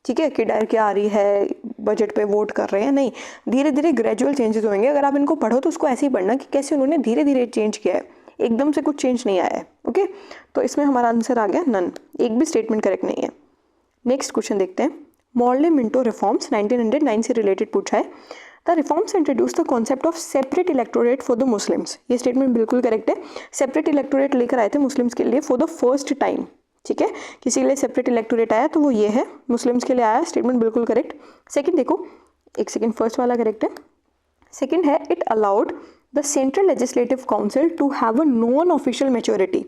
ठीक है, कि डायरेक्ट आ रही है बजट पे वोट कर रहे हैं, नहीं, धीरे धीरे ग्रेजुअल चेंजेस होंगे। अगर आप इनको पढ़ो तो उसको ऐसे ही पढ़ना कि कैसे उन्होंने धीरे धीरे चेंज किया है, एकदम से कुछ चेंज नहीं आया है। ओके, तो इसमें हमारा आंसर आ गया नन, एक भी स्टेटमेंट करेक्ट नहीं है। नेक्स्ट क्वेश्चन देखते हैं, मॉर्ले मिंटो रिफॉर्म्स 1909 से रिलेटेड पूछा है। The reforms introduce the concept of separate electorate for the Muslims. ये स्टेटमेंट बिल्कुल करेक्ट है, सेपरेट इलेक्टोरेट लेकर आए थे मुस्लिम्स के लिए फॉर द फर्स्ट टाइम। ठीक है, किसी के लिए सेपरेट इलेक्टोरेट आया तो वो ये है, मुस्लिम्स के लिए आया, स्टेटमेंट बिल्कुल करेक्ट। सेकंड देखो, एक सेकंड, फर्स्ट वाला करेक्ट है, सेकंड है it allowed the central legislative council to have a non official majority.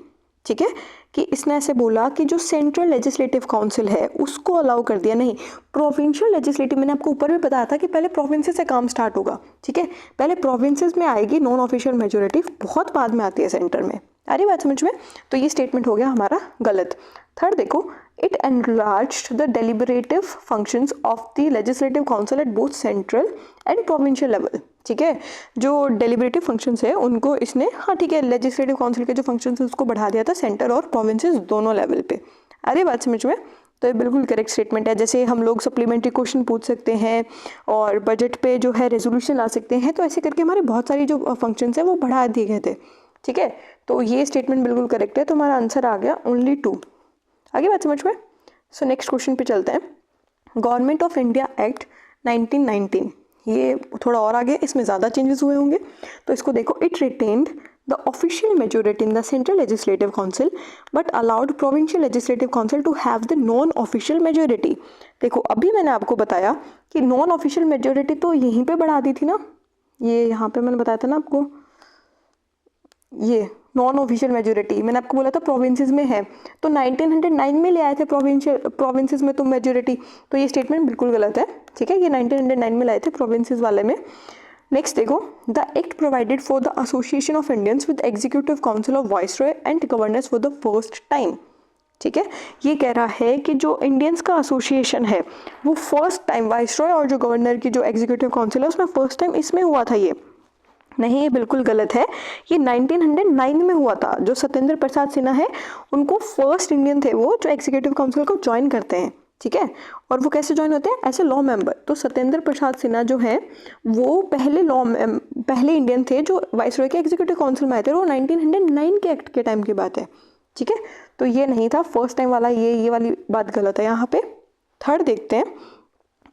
ठीक है, कि इसने ऐसे बोला कि जो सेंट्रल लेजिस्लेटिव काउंसिल है उसको अलाउ कर दिया, नहीं प्रोविंशियल लेजिस्लेटिव, मैंने आपको ऊपर भी बताया था कि पहले प्रोविंसेस से काम स्टार्ट होगा। ठीक है, पहले प्रोविंसेस में आएगी नॉन ऑफिशियल मेजोरिटी, बहुत बाद में आती है सेंटर में। अरे बात समझ में, तो ये स्टेटमेंट हो गया हमारा गलत। थर्ड देखो, it enlarged the deliberative functions of the legislative council at both central and provincial level. ठीक है, जो डेलिबरेटिव फंक्शंस है उनको इसने, हाँ ठीक है, लेजिस्लेटिव काउंसिल के जो फंक्शंस है उसको बढ़ा दिया था सेंटर और प्रोविंसेस दोनों लेवल पे। अरे बात समझ में, तो ये बिल्कुल करेक्ट स्टेटमेंट है। जैसे हम लोग सप्लीमेंट्री क्वेश्चन पूछ सकते हैं और बजट पे जो है रेजोल्यूशन ला सकते हैं, तो ऐसे करके हमारे बहुत सारी जो फंक्शंस है वो बढ़ा दिए गए थे। ठीक है, तो ये स्टेटमेंट बिल्कुल करेक्ट है, तो हमारा आंसर आ गया ओनली 2। आगे बात समझ में। सो नेक्स्ट क्वेश्चन पे चलते हैं, गवर्नमेंट ऑफ इंडिया एक्ट 1919, ये थोड़ा और आगे, इसमें ज़्यादा चेंजेस हुए होंगे। तो इसको देखो, it retained the official majority in the central legislative council but allowed provincial legislative council to have the non official majority. देखो अभी मैंने आपको बताया कि नॉन ऑफिशियल मेजोरिटी तो यहीं पे बढ़ा दी थी ना, ये यहाँ पे मैंने बताया था ना आपको, ये नॉन ऑफिशियल मेजोरिटी मैंने आपको बोला था प्रोविंसेस में है, तो 1909 में ले आए थे प्रोविंसेस में तो मेजोरिटी, तो ये स्टेटमेंट बिल्कुल गलत है। ठीक है, ये 1909 में लाए थे प्रोविंसेस वाले में। नेक्स्ट देखो, the act provided for the association of Indians with executive council of viceroy and governors for the first time. ठीक है, ये कह रहा है कि जो इंडियंस का एसोसिएशन है वो फर्स्ट टाइम वाइसरॉय और जो गवर्नर की जो एग्जीक्यूटिव काउंसिल है उसमें फर्स्ट टाइम इसमें हुआ था। ये नहीं, ये बिल्कुल गलत है। ये 1909 में हुआ था। जो सत्येंद्र प्रसाद सिन्हा है उनको फर्स्ट इंडियन थे वो जो एग्जीक्यूटिव काउंसिल को ज्वाइन करते हैं। ठीक है, और वो कैसे ज्वाइन होते हैं? As a law member. तो सत्येंद्र प्रसाद सिन्हा जो है वो पहले इंडियन थे जो वाइसरॉय के एग्जीक्यूटिव काउंसिल में आए थे। वो 1909 के एक्ट के टाइम की बात है। ठीक है, तो ये नहीं था फर्स्ट टाइम वाला, ये वाली बात गलत है यहाँ पे। थर्ड देखते हैं,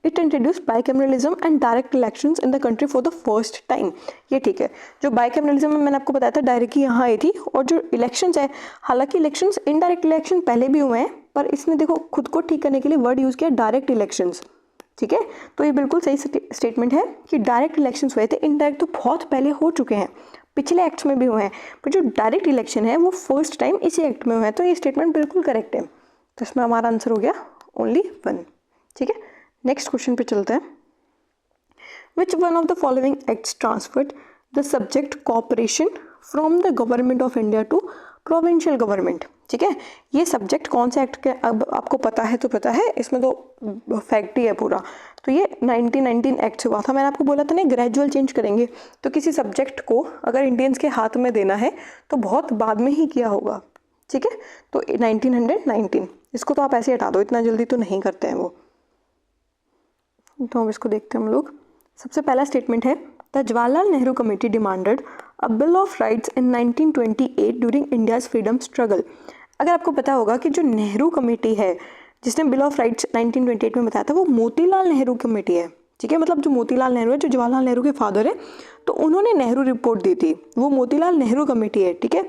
it introduce bicameralism and direct elections in the country for the first time. ये ठीक है, जो बाइकैमरलिज्म में मैंने आपको बताया था डायरेक्ट यहाँ आई थी, और जो इलेक्शंस है, हालांकि इलेक्शंस इनडायरेक्ट इलेक्शन पहले भी हुए हैं, पर इसने देखो खुद को ठीक करने के लिए वर्ड यूज किया डायरेक्ट इलेक्शंस। ठीक है, तो ये बिल्कुल सही स्टेटमेंट है कि डायरेक्ट इलेक्शंस हुए थे। इनडायरेक्ट तो बहुत पहले हो चुके हैं, पिछले एक्ट्स में भी हुए हैं, पर जो डायरेक्ट इलेक्शन है वो फर्स्ट टाइम इसी एक्ट में हुआ है। तो ये स्टेटमेंट बिल्कुल करेक्ट है। तो इसमें हमारा आंसर हो गया ओनली 1। ठीक है, नेक्स्ट क्वेश्चन पे चलते हैं। Which one of the following acts transferred the subject cooperation from the government of India to provincial government? ठीक है, ये सब्जेक्ट कौन से एक्ट के, अब आपको पता है तो पता है, इसमें तो फैक्ट ही है पूरा। तो ये 1919 एक्ट से हुआ था। मैंने आपको बोला था ना ग्रेजुअल चेंज करेंगे, तो किसी सब्जेक्ट को अगर इंडियंस के हाथ में देना है तो बहुत बाद में ही किया होगा। ठीक है, तो 1919 इसको तो आप ऐसे हटा दो, इतना जल्दी तो नहीं करते हैं वो। तो अब इसको देखते हैं हम लोग। सबसे पहला स्टेटमेंट है, the Jawaharlal Nehru committee demanded a bill of rights in 1928 during India's freedom struggle. अगर आपको पता होगा कि जो नेहरू कमेटी है जिसने बिल ऑफ राइट्स 1928 में बताया था वो मोतीलाल नेहरू कमेटी है। ठीक है, मतलब जो मोतीलाल नेहरू है जो जवाहरलाल नेहरू के फादर है, तो उन्होंने नेहरू रिपोर्ट दी थी, वो मोतीलाल नेहरू कमेटी है। ठीक है,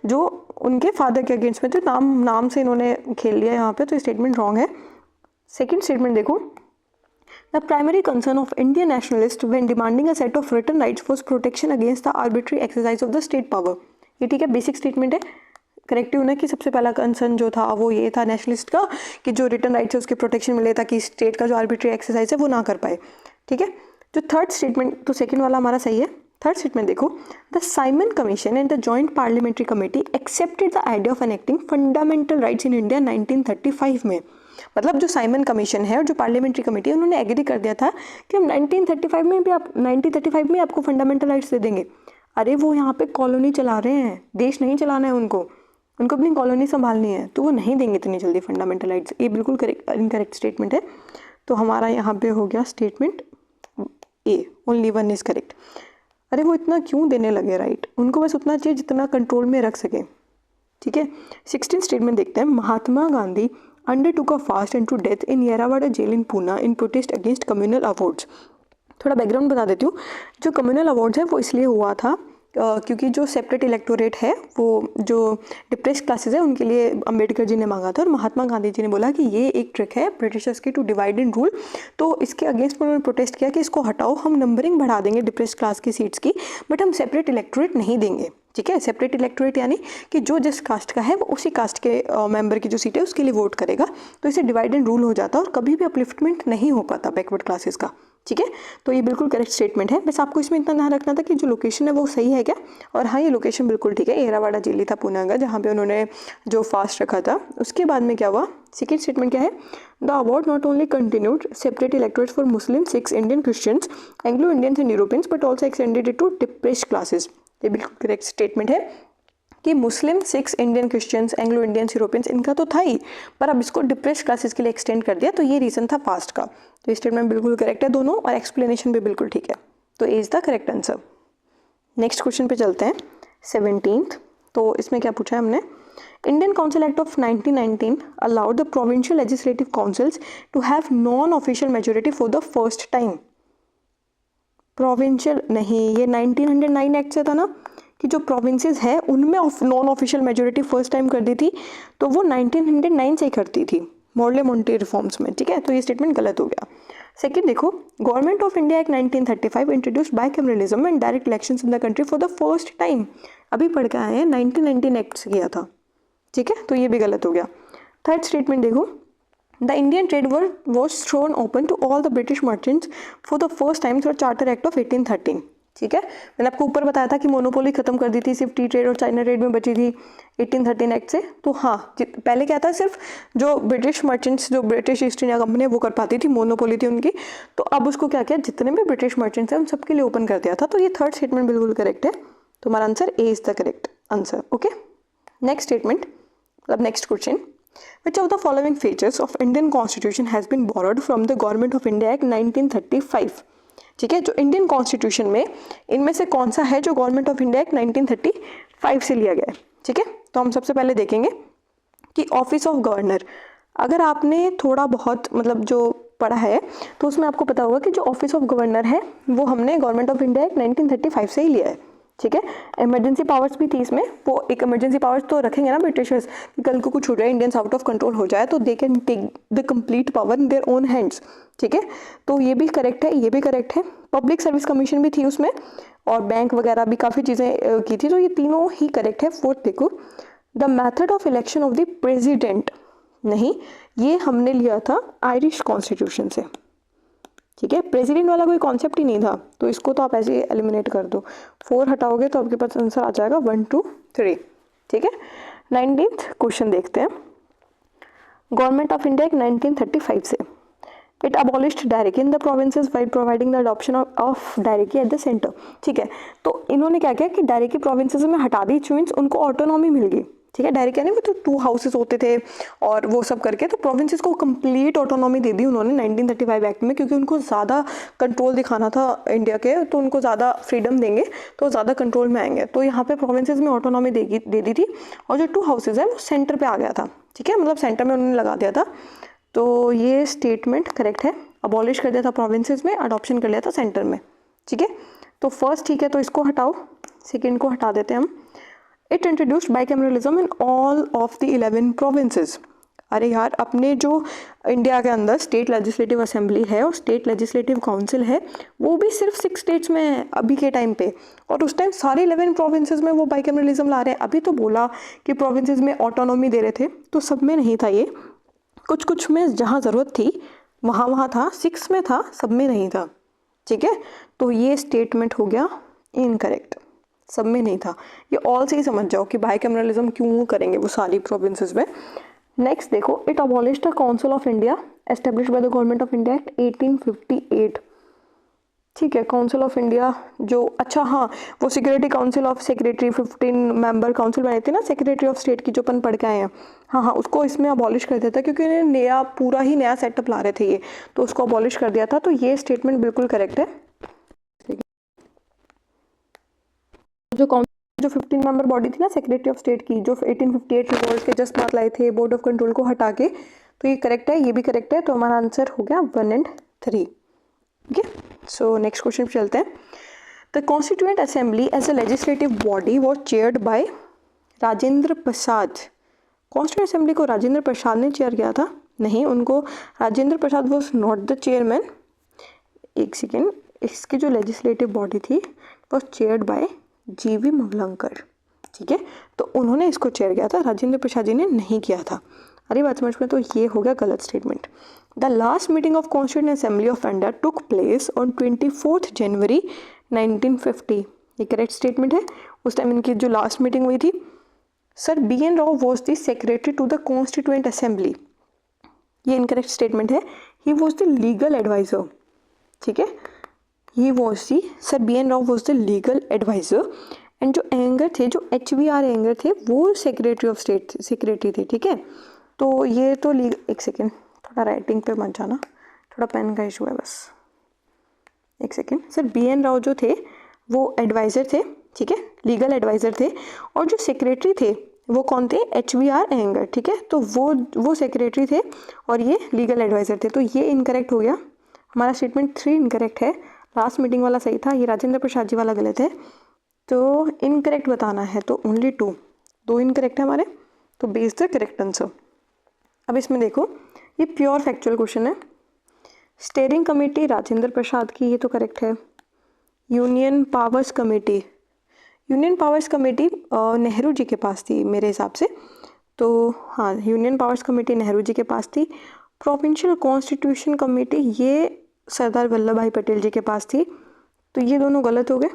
जो उनके फादर के अगेंस्ट में थे, नाम से इन्होंने खेल लिया यहाँ पे, तो स्टेटमेंट रॉन्ग है। सेकेंड स्टेटमेंट देखो, The primary concern of Indian nationalists when demanding a set of written rights was protection against the arbitrary exercise of the state power। ये ठीक है, बेसिक स्टेटमेंट है, करेक्टिव ना कि सबसे पहला कंसर्न जो था वो ये था नेशनलिस्ट का कि जो रिटर्न राइट्स है उसकी प्रोटेक्शन मिले ताकि स्टेट का जो आर्बिट्री एक्सरसाइज है वो ना कर पाए। ठीक है, जो थर्ड स्टेटमेंट, तो सेकेंड वाला हमारा सही है। थर्ड स्टेटमेंट देखो, the Simon commission and the joint parliamentary committee accepted the idea of enacting fundamental rights in India 1935 में। मतलब जो साइमन कमीशन है और जो पार्लियामेंट्री कमेटी है उन्होंने एग्री कर दिया था कि हम 1935 में आपको फंडामेंटल राइट्स दे देंगे। अरे वो यहाँ पे कॉलोनी चला रहे हैं, देश नहीं चलाना है उनको अपनी कॉलोनी संभालनी है, तो वो नहीं देंगे इतनी जल्दी फंडामेंटल राइट्स। ये बिल्कुल करेक्ट इनकरेक्ट स्टेटमेंट है। तो हमारा यहाँ पे हो गया statement A, only 1 is correct. अरे वो इतना क्यों देने लगे राइट, उनको बस उतना चाहिए जितना कंट्रोल में रख सके। ठीक है, 16 स्टेटमेंट देखते हैं। Mahatma Gandhi undertook a fast and to death in Yerawada jail in Pune in protest against communal awards। थोड़ा बैकग्राउंड बता देती हूँ। जो कम्युनल अवार्ड्स है वो इसलिए हुआ था क्योंकि जो सेपरेट इलेक्टोरेट है वो जो डिप्रेस्ड क्लासेस है उनके लिए अंबेडकर जी ने मांगा था, और महात्मा गांधी जी ने बोला कि ये एक ट्रिक है ब्रिटिशर्स की टू डिवाइड एंड रूल। तो इसके अगेंस्ट उन्होंने प्रोटेस्ट किया कि इसको हटाओ, हम नंबरिंग बढ़ा देंगे डिप्रेस्ड क्लास की सीट्स की, बट हम सेपरेट इलेक्टोरेट नहीं देंगे। ठीक है, सेपरेट इलेक्टोरेट यानी कि जो जिस कास्ट का है वो उसी कास्ट के मेंबर की जो सीट है उसके लिए वोट करेगा। तो इसे डिवाइड एंड रूल हो जाता है और कभी भी अपलिफ्टमेंट नहीं हो पाता बैकवर्ड क्लासेस का। ठीक है, तो ये बिल्कुल करेक्ट स्टेटमेंट है। बस आपको इसमें इतना ध्यान रखना था कि जो लोकेशन है वो सही है क्या, और हाँ ये लोकेशन बिल्कुल ठीक है, येरावाड़ा जेल था पुणे का जहाँ पे उन्होंने जो फास्ट रखा था। उसके बाद में क्या हुआ, सेकेंड स्टेटमेंट क्या है, the award not only continued separate electorates for Muslim, Sikhs, Indian Christians, Anglo Indians and Europeans but also extended it to depressed classes. ये बिल्कुल करेक्ट स्टेटमेंट है कि Muslim, Sikhs, Indian Christians, Anglo Indians, Europeans इनका तो था ही, पर अब इसको डिप्रेस्ड क्लासेस के लिए एक्सटेंड कर दिया, तो ये रीज़न था फास्ट का। तो स्टेटमेंट बिल्कुल करेक्ट है दोनों, और एक्सप्लेनेशन भी बिल्कुल ठीक है। तो A is the correct answer. Next question पे चलते हैं, 17th। तो इसमें क्या पूछा है हमने, Indian council act of 1919 allowed the provincial legislative councils to have non official majority for the first time. Provincial नहीं, ये 1909 एक्ट से था ना कि जो प्रोविंसेस है उनमें non official majority first time कर दी थी, तो वो 1909 से ही करती थी मॉडले मोंटे रिफॉर्म्स में। ठीक है, तो ये स्टेटमेंट गलत हो गया। सेकंड देखो, government of India act 1935 introduced bicameralism and direct elections in the country for the first time. अभी पढ़ के आए हैं, 1919 एक्ट से किया था। ठीक है, तो ये भी गलत हो गया। थर्ड स्टेटमेंट देखो, the Indian trade was thrown open to all the British merchants for the first time through charter act of 1813। ठीक है, मैंने आपको ऊपर बताया था कि मोनोपोली खत्म कर दी थी, सिर्फ टी ट्रेड और चाइना ट्रेड में बची थी 1813 एक्ट से। तो हाँ, पहले क्या था, सिर्फ जो ब्रिटिश मर्चेंट्स, जो ब्रिटिश ईस्ट इंडिया कंपनी है वो कर पाती थी, मोनोपोली थी उनकी। तो अब उसको क्या किया, जितने भी ब्रिटिश मर्चेंट्स हैं उन सबके लिए ओपन कर दिया था। तो ये थर्ड स्टेटमेंट बिल्कुल करेक्ट है, तो हमारा answer A is the correct answer. Okay, next statement, मतलब next question, which of the following features of Indian Constitution has been borrowed from the Government of India Act 1935? ठीक है, जो इंडियन कॉन्स्टिट्यूशन में इनमें से कौन सा है जो गवर्नमेंट ऑफ इंडिया एक्ट 1935 से लिया गया है। ठीक है, तो हम सबसे पहले देखेंगे कि ऑफिस ऑफ गवर्नर, अगर आपने थोड़ा बहुत मतलब जो पढ़ा है तो उसमें आपको पता होगा कि जो ऑफिस ऑफ गवर्नर है वो हमने गवर्नमेंट ऑफ इंडिया एक्ट 1935 से ही लिया है। ठीक है, इमरजेंसी पावर्स भी थी इसमें, वो एक इमरजेंसी पावर्स तो रखेंगे ना ब्रिटिशर्स कि कल को कुछ हो जाए, इंडियंस आउट ऑफ कंट्रोल हो जाए तो they can take the complete power in their own hands. ठीक है, तो ये भी करेक्ट है, ये भी करेक्ट है। पब्लिक सर्विस कमीशन भी थी उसमें, और बैंक वगैरह भी काफ़ी चीज़ें की थी, तो ये तीनों ही करेक्ट है। फोर्थ देखो, the method of election of the president, नहीं, ये हमने लिया था आयरिश कॉन्स्टिट्यूशन से। ठीक है, प्रेसिडेंट वाला कोई कॉन्सेप्ट ही नहीं था, तो इसको तो आप ऐसे ही एलिमिनेट कर दो। 4 हटाओगे तो आपके पास आंसर आ जाएगा 1 2 3। ठीक है, 19th क्वेश्चन देखते हैं। गवर्नमेंट ऑफ इंडिया 1935 से, it abolished directly in the provinces by providing the adoption of directly at the centre. ठीक है, तो इन्होंने क्या किया कि डायरेक्टली प्रोविंसेस में हटा दी, मीन्स उनको ऑटोनॉमी मिल गई। ठीक है, डायरेक्ट यानी वो तो 2 हाउसेस होते थे और वो सब करके, तो प्रोविंसेस को कंप्लीट ऑटोनॉमी दे दी उन्होंने 1935 एक्ट में, क्योंकि उनको ज़्यादा कंट्रोल दिखाना था इंडिया के, तो उनको ज़्यादा फ्रीडम देंगे तो ज़्यादा कंट्रोल में आएंगे। तो यहाँ पे प्रोविंसेस में ऑटोनॉमी दे दी थी, और जो 2 हाउसेज है वो सेंटर पे आ गया था। ठीक है, मतलब सेंटर में उन्होंने लगा दिया था। तो ये स्टेटमेंट करेक्ट है, अबॉलिश कर दिया था प्रोविंसेस में, अडॉप्शन कर लिया था सेंटर में। ठीक है, तो फर्स्ट ठीक है, तो इसको हटाओ, सेकेंड को हटा देते हैं हम। It introduced bicameralism in all of the 11 provinces. अरे यार, अपने जो इंडिया के अंदर स्टेट लेजिस्लेटिव असेंबली है और स्टेट लेजिस्लेटिव काउंसिल है, वो भी सिर्फ 6 स्टेट्स में है अभी के टाइम पे, और उस टाइम सारे 11 प्रोविंसेस में वो बाइकैमरलिज्म ला रहे हैं। अभी तो बोला कि प्रोविंसेस में ऑटोनॉमी दे रहे थे, तो सब में नहीं था ये, कुछ कुछ में जहाँ ज़रूरत थी वहाँ था, 6 में था, सब में नहीं था। ठीक है, तो ये स्टेटमेंट हो गया इनकरेक्ट, सब में नहीं था। ये ऑल से ही समझ जाओ कि बाइकैमरलिज्म क्यों करेंगे वो सारी प्रोविंसेस में। नेक्स्ट देखो, it abolished the council of India established by the government of India act 1858। ठीक है, काउंसिल ऑफ इंडिया जो, अच्छा हाँ, वो security council of secretary 15 member council बनाई थी ना सेक्रेटरी ऑफ स्टेट की, जो अपन पढ़ के आए हैं। हाँ हाँ, उसको इसमें अबॉलिश कर दिया था, क्योंकि इन्हें नया पूरा ही नया सेटअप ला रहे थे ये, तो उसको अबॉलिश कर दिया था। तो ये स्टेटमेंट बिल्कुल करेक्ट है। जो 15 मेंबर बॉडी थी ना सेक्रेटरी ऑफ स्टेट की, जो 1858 रिवॉल्ट के जस्ट बाद लाए थे बोर्ड ऑफ कंट्रोल को हटा के, तो ये करेक्ट है, ये भी करेक्ट है। तो हमारा आंसर हो गया 1 और 3। ओके, सो नेक्स्ट क्वेश्चन पे चलते हैं। The constituent assembly as a legislative body was chaired by Rajendra Prasad. Constituent assembly को राजेंद्र प्रसाद ने चेयर किया था? नहीं, उनको Rajendra Prasad was not the chairman. एक सेकेंड, इसकी जो लेजिस्लेटिव बॉडी थी was chaired by GV Mavalankar. ठीक है, तो उन्होंने इसको चेयर किया था, राजेंद्र प्रसाद जी ने नहीं किया था। अरे बात समझ में, तो ये हो गया गलत statement. The last meeting of constituent assembly of India took place on 24 जनवरी 1950। ये करेक्ट स्टेटमेंट है। उस टाइम इनकी जो लास्ट मीटिंग हुई थी, sir BN Rau was the secretary to the constituent assembly. ये इनकरेक्ट स्टेटमेंट है, he was the legal adviser. ठीक है, he was the, sir BN Rau was the legal adviser, and जो एंगर थे, जो HVR एंगर थे, वो सेक्रेटरी ऑफ स्टेट सेक्रेटरी थे। ठीक है, तो ये तो एक सेकेंड, थोड़ा राइटिंग पे मत जाना, थोड़ा पेन का इशू है बस, एक सेकेंड। सर BN राव जो थे वो एडवाइज़र थे, ठीक है, लीगल एडवाइज़र थे, और जो सेक्रेटरी थे वो कौन थे? HVR anger. ठीक है, तो वो सेक्रेटरी थे और ये लीगल एडवाइज़र थे। तो ये इनकरेक्ट हो गया, हमारा स्टेटमेंट 3 इनकरेक्ट है। लास्ट मीटिंग वाला सही था, ये राजेंद्र प्रसाद जी वाला गलत है। तो इनकरेक्ट बताना है तो ओनली 2 इनकरेक्ट है हमारे, तो बेस द करेक्ट आंसर। अब इसमें देखो, ये प्योर फैक्चुअल क्वेश्चन है। स्टेयरिंग कमेटी राजेंद्र प्रसाद की, ये तो करेक्ट है। Union powers committee, Nehru ji के पास थी मेरे हिसाब से, तो हाँ, union powers committee Nehru ji के पास थी। प्रोविंशियल कॉन्स्टिट्यूशन कमेटी ये सरदार वल्लभ भाई पटेल जी के पास थी, तो ये दोनों गलत हो गए।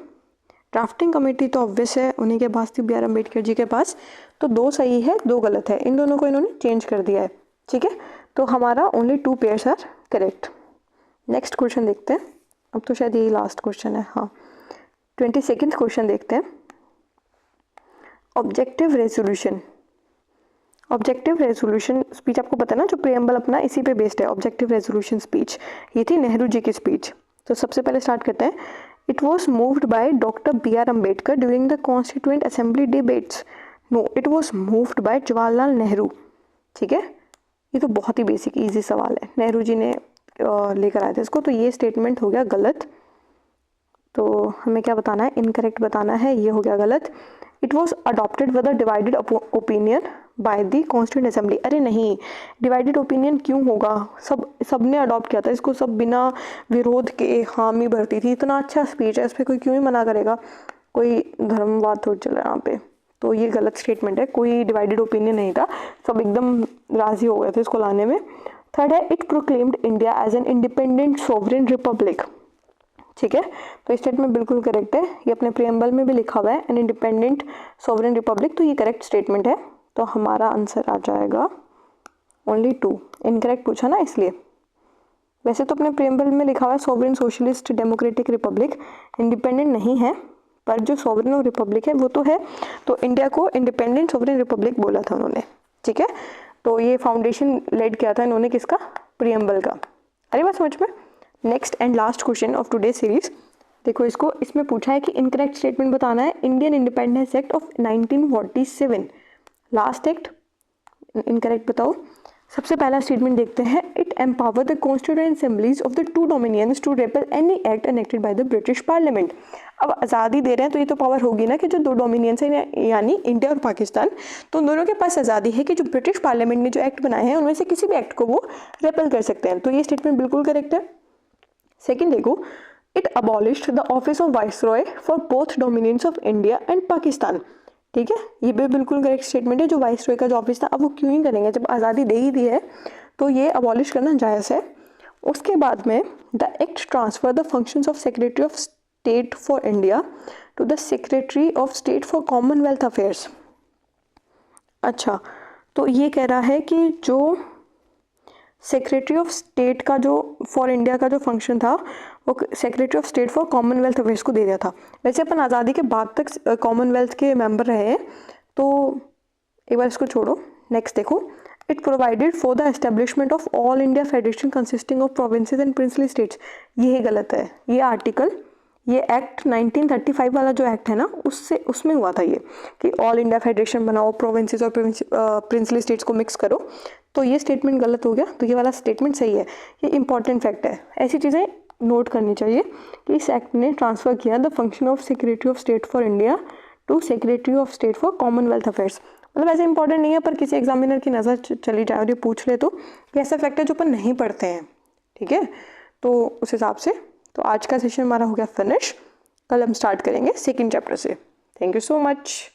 ड्राफ्टिंग कमेटी तो ऑब्वियस है, उन्हीं के पास थी, बी आर अम्बेडकर जी के पास। तो 2 सही है 2 गलत है, इन दोनों को इन्होंने चेंज कर दिया है। ठीक है, तो हमारा only 2 pairs are correct. Next question देखते हैं। अब तो शायद यही लास्ट क्वेश्चन है। हाँ, 22nd क्वेश्चन देखते हैं। Objective resolution. Objective resolution speech आपको पता है ना, जो प्रियम्बल अपना इसी पे बेस्ड है। ऑब्जेक्टिव रेजोल्यूशन स्पीच ये थी नेहरू जी की स्पीच। तो सबसे पहले स्टार्ट करते हैं। It was moved by doctor B R Ambedkar during the constituent assembly debates. No, it was moved by Jawaharlal Nehru. ठीक है, ये तो बहुत ही बेसिक इजी सवाल है, नेहरू जी ने लेकर आए थे इसको। तो ये स्टेटमेंट हो गया गलत। तो हमें क्या बताना है, इनकरेक्ट बताना है, ये हो गया गलत। It was adopted with a divided opinion by the constituent assembly. अरे नहीं, डिवाइडेड ओपिनियन क्यों होगा, सबने अडॉप्ट किया था इसको, सब बिना विरोध के हामी भरती थी। इतना अच्छा स्पीच है, इस पर कोई क्यों ही मना करेगा, कोई धर्मवाद थोड़ी चल रहा है यहाँ पे। तो ये गलत स्टेटमेंट है, कोई डिवाइडेड ओपिनियन नहीं था, सब एकदम राजी हो गए थे इसको लाने में। थर्ड है, it proclaimed India as an independent sovereign republic. ठीक है, तो स्टेटमेंट बिल्कुल करेक्ट है, ये अपने प्रियम्बल में भी लिखा हुआ है, एन इंडिपेंडेंट सोवरेन रिपब्लिक। तो ये करेक्ट स्टेटमेंट है। तो हमारा आंसर आ जाएगा ओनली 2। इनकरेक्ट पूछा ना इसलिए। वैसे तो अपने प्रियम्बल में लिखा हुआ है sovereign socialist democratic Republic, independent नहीं है, पर जो सोवरेन और रिपब्लिक है वो तो है। तो इंडिया को इंडिपेंडेंट सोवरेन रिपब्लिक बोला था उन्होंने। ठीक है, तो ये फाउंडेशन लेड किया था इन्होंने, किसका, प्रियम्बल का। अरे बात समझ में। Next and last question of today series. देखो इसको, इसमें पूछा है कि इनकरेक्ट स्टेटमेंट बताना है। Indian independence act of 1947 last act, incorrect बताओ। सबसे पहला स्टेटमेंट देखते हैं। It empower the constituent assemblies of the 2 dominions to repeal any act enacted by the British parliament. अब आज़ादी दे रहे हैं तो ये तो पावर होगी ना कि जो 2 डोमिनियंस है यानी इंडिया और पाकिस्तान, तो उन दोनों के पास आज़ादी है कि जो ब्रिटिश पार्लियामेंट ने जो एक्ट बनाए हैं उनमें से किसी भी एक्ट को वो रिपेल कर सकते हैं। तो ये स्टेटमेंट बिल्कुल करेक्ट है। सेकेंड देखो, it abolished the office of viceroy for both dominions of India and Pakistan. ठीक है, ये भी बिल्कुल करेक्ट स्टेटमेंट है। जो वाइसरॉय का जो ऑफिस था, अब वो क्यों ही करेंगे जब आज़ादी दे ही दी है, तो ये अबॉलिश करना जायज़ है। उसके बाद में the act transfer the functions of secretary of state for India to the secretary of state for Commonwealth affairs. अच्छा, तो ये कह रहा है कि जो सेक्रेटरी ऑफ स्टेट का जो फॉर इंडिया का जो फंक्शन था वो secretary of state for Commonwealth affairs को दे दिया था। वैसे अपन आज़ादी के बाद तक कॉमनवेल्थ के मेंबर रहे हैं, तो एक बार इसको छोड़ो। नेक्स्ट देखो, it provided for the establishment of all India federation consisting of provinces and princely states. ये गलत है, ये आर्टिकल, ये एक्ट 1935 वाला जो एक्ट है ना, उसमें हुआ था ये कि ऑल इंडिया फेडरेशन बनाओ, प्रोविंसेस और प्रिंसली स्टेट्स को मिक्स करो। तो ये स्टेटमेंट गलत हो गया, तो ये वाला स्टेटमेंट सही है। ये इंपॉर्टेंट फैक्ट है, ऐसी चीज़ें नोट करनी चाहिए कि इस एक्ट ने ट्रांसफ़र किया the function of secretary of state for India to secretary of state for Commonwealth affairs. मतलब ऐसे इंपॉर्टेंट नहीं है, पर किसी एग्जामिनर की नज़र चली जाए और ये पूछ ले तो ये ऐसा फैक्ट है जो अपन नहीं पढ़ते हैं। ठीक है, तो उस हिसाब से तो आज का सेशन हमारा हो गया फिनिश। कल हम स्टार्ट करेंगे सेकेंड चैप्टर से। Thank you so much.